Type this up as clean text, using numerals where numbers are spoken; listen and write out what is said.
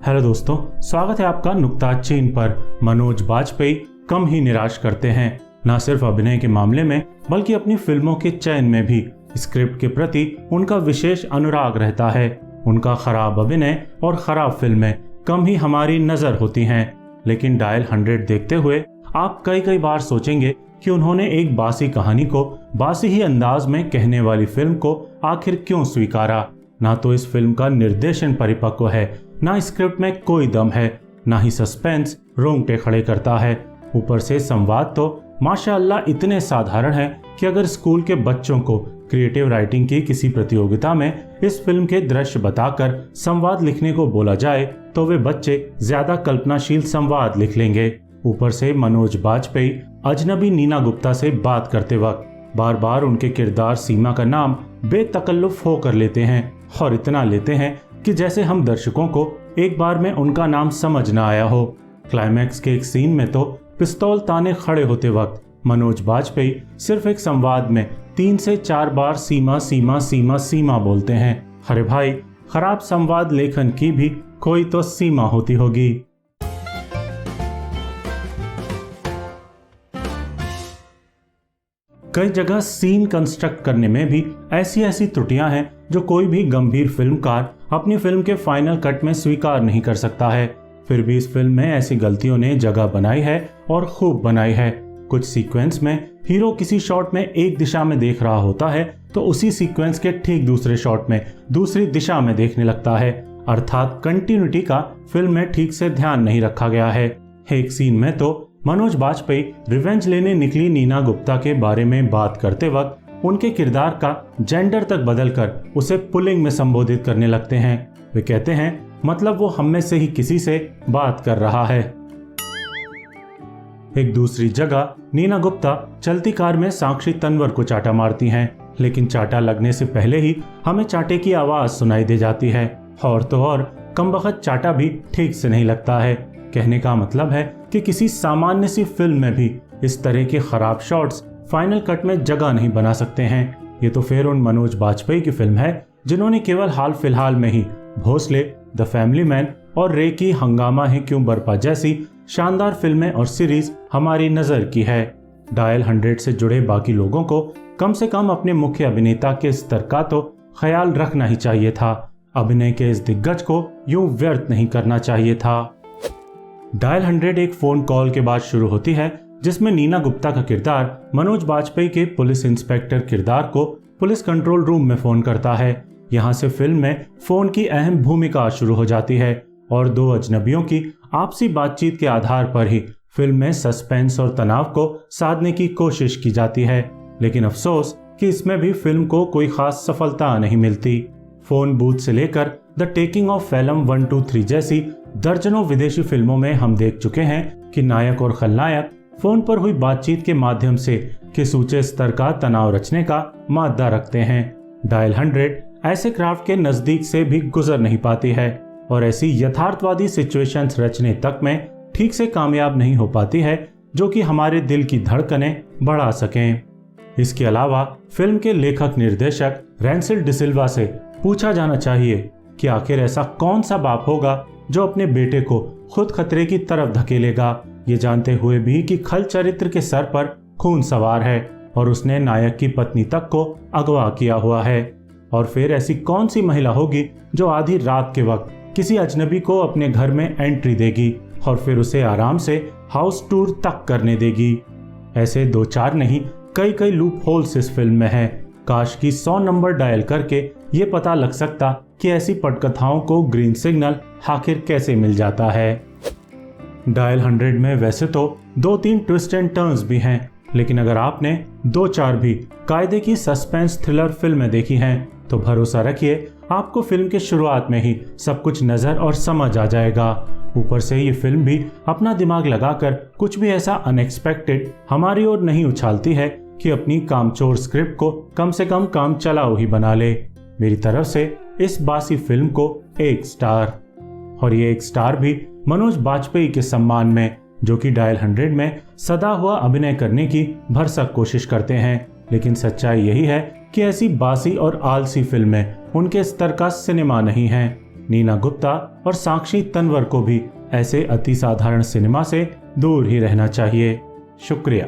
Hello दोस्तों, स्वागत है आपका नुक्ता चीन पर। मनोज बाजपेयी कम ही निराश करते हैं, न सिर्फ अभिनय के मामले में बल्कि अपनी फिल्मों के चयन में भी। स्क्रिप्ट के प्रति उनका विशेष अनुराग रहता है। उनका खराब अभिनय और खराब फिल्में कम ही हमारी नजर होती हैं, लेकिन डायल 100 देखते हुए आप कई बार सोचेंगे कि उन्होंने एक बासी कहानी को बासी ही अंदाज में कहने वाली फिल्म को आखिर क्यों स्वीकारा। ना तो इस फिल्म का निर्देशन परिपक्व है, ना स्क्रिप्ट में कोई दम है, ना ही सस्पेंस रोंगटे खड़े करता है। ऊपर से संवाद तो माशाअल्लाह इतने साधारण है कि अगर स्कूल के बच्चों को क्रिएटिव राइटिंग की किसी प्रतियोगिता में इस फिल्म के दृश्य बताकर संवाद लिखने को बोला जाए तो वे बच्चे ज्यादा कल्पनाशील संवाद लिख लेंगे। ऊपर से मनोज बाजपेयी अजनबी नीना गुप्ता से बात करते वक्त बार बार उनके किरदार सीमा का नाम बेतकल्लुफ होकर लेते हैं, और इतना लेते हैं कि जैसे हम दर्शकों को एक बार में उनका नाम समझ न आया हो। क्लाइमैक्स के एक सीन में तो पिस्तौल ताने खड़े होते वक्त मनोज बाजपेयी सिर्फ एक संवाद में 3 से 4 बार सीमा सीमा सीमा सीमा बोलते हैं। अरे भाई, खराब संवाद लेखन की भी कोई तो सीमा होती होगी। कई जगह सीन कंस्ट्रक्ट करने में भी ऐसी त्रुटियां हैं जो कोई भी गंभीर फिल्मकार अपनी फिल्म के फाइनल कट में स्वीकार नहीं कर सकता है। फिर भी इस फिल्म में ऐसी गलतियों ने जगह बनाई है और खूब बनाई है। कुछ सीक्वेंस में हीरो किसी शॉट में एक दिशा में देख रहा होता है तो उसी सीक्वेंस के ठीक दूसरे शॉट में दूसरी दिशा में देखने लगता है, अर्थात कंटिन्यूटी का फिल्म में ठीक से ध्यान नहीं रखा गया है। एक सीन में तो मनोज बाजपेयी रिवेंज लेने निकली नीना गुप्ता के बारे में बात करते वक्त उनके किरदार का जेंडर तक बदलकर उसे पुल्लिंग में संबोधित करने लगते हैं। वे कहते हैं मतलब वो हम में से ही किसी से बात कर रहा है। एक दूसरी जगह नीना गुप्ता चलती कार में साक्षी तन्वर को चाटा मारती हैं, लेकिन चाटा लगने से पहले ही हमें चाटे की आवाज सुनाई दे जाती है। और तो और कमबख्त चाटा भी ठीक से नहीं लगता है। कहने का मतलब है कि किसी सामान्य सी फिल्म में भी इस तरह के खराब शॉट्स फाइनल कट में जगह नहीं बना सकते हैं। ये तो फिर उन मनोज बाजपेयी की फिल्म है जिन्होंने केवल हाल फिलहाल में ही भोसले, द फैमिली मैन और रे की हंगामा है क्यों बरपा जैसी शानदार फिल्में और सीरीज हमारी नजर की है। डायल 100 से जुड़े बाकी लोगों को कम से कम अपने मुख्य अभिनेता के स्तर का तो ख्याल रखना ही चाहिए था। अभिनय के इस दिग्गज को यूं व्यर्थ नहीं करना चाहिए था। डायल 100 एक फोन कॉल के बाद शुरू होती है जिसमें नीना गुप्ता का किरदार मनोज बाजपेयी के पुलिस इंस्पेक्टर किरदार को पुलिस कंट्रोल रूम में फोन करता है। यहाँ से फिल्म में फोन की अहम भूमिका शुरू हो जाती है और दो अजनबियों की आपसी बातचीत के आधार पर ही फिल्म में सस्पेंस और तनाव को साधने की कोशिश की जाती है। लेकिन अफसोस कि इसमें भी फिल्म को कोई खास सफलता नहीं मिलती। फोन बूथ से लेकर द टेकिंग ऑफ फेलम 1, 2, 3 जैसी दर्जनों विदेशी फिल्मों में हम देख चुके हैं कि नायक और खलनायक फोन पर हुई बातचीत के माध्यम से किस ऊंचे स्तर का तनाव रचने का मादा रखते हैं। डायल 100 ऐसे क्राफ्ट के नजदीक से भी गुजर नहीं पाती है और ऐसी यथार्थवादी सिचुएशंस रचने तक में ठीक से कामयाब नहीं हो पाती है जो कि हमारे दिल की धड़कनें बढ़ा सकें। इसके अलावा फिल्म के लेखक निर्देशक रेंसिल डिसिल्वा से पूछा जाना चाहिए कि आखिर ऐसा कौन सा बाप होगा जो अपने बेटे को खुद खतरे की तरफ धकेलेगा, ये जानते हुए भी कि खल चरित्र के सर पर खून सवार है और उसने नायक की पत्नी तक को अगवा किया हुआ है। और फिर ऐसी कौन सी महिला होगी जो आधी रात के वक्त किसी अजनबी को अपने घर में एंट्री देगी और फिर उसे आराम से हाउस टूर तक करने देगी। ऐसे 2-4 नहीं कई लूप होल्स इस फिल्म में है। काश की 100 नंबर डायल करके ये पता लग सकता कि ऐसी पटकथाओं को ग्रीन सिग्नल आखिर कैसे मिल जाता है। डायल 100 में वैसे तो 2-3 ट्विस्ट एंड टर्न्स भी हैं, लेकिन अगर आपने 2-4 भी कायदे की सस्पेंस थ्रिलर फिल्में देखी हैं तो भरोसा रखिए आपको फिल्म के शुरुआत में ही सब कुछ नजर और समझ आ जाएगा। ऊपर से ये फिल्म भी अपना दिमाग लगाकर कुछ भी ऐसा अनएक्सपेक्टेड हमारी ओर नहीं उछालती है कि अपनी कामचोर स्क्रिप्ट को कम से कम काम चलाओ ही बना ले। मेरी तरफ से इस बासी फिल्म को 1 स्टार, और ये 1 स्टार भी मनोज बाजपेयी के सम्मान में, जो कि डायल 100 में सदा हुआ अभिनय करने की भरसक कोशिश करते हैं। लेकिन सच्चाई यही है कि ऐसी बासी और आलसी फिल्में उनके स्तर का सिनेमा नहीं है। नीना गुप्ता और साक्षी तन्वर को भी ऐसे अति साधारण सिनेमा से दूर ही रहना चाहिए। शुक्रिया।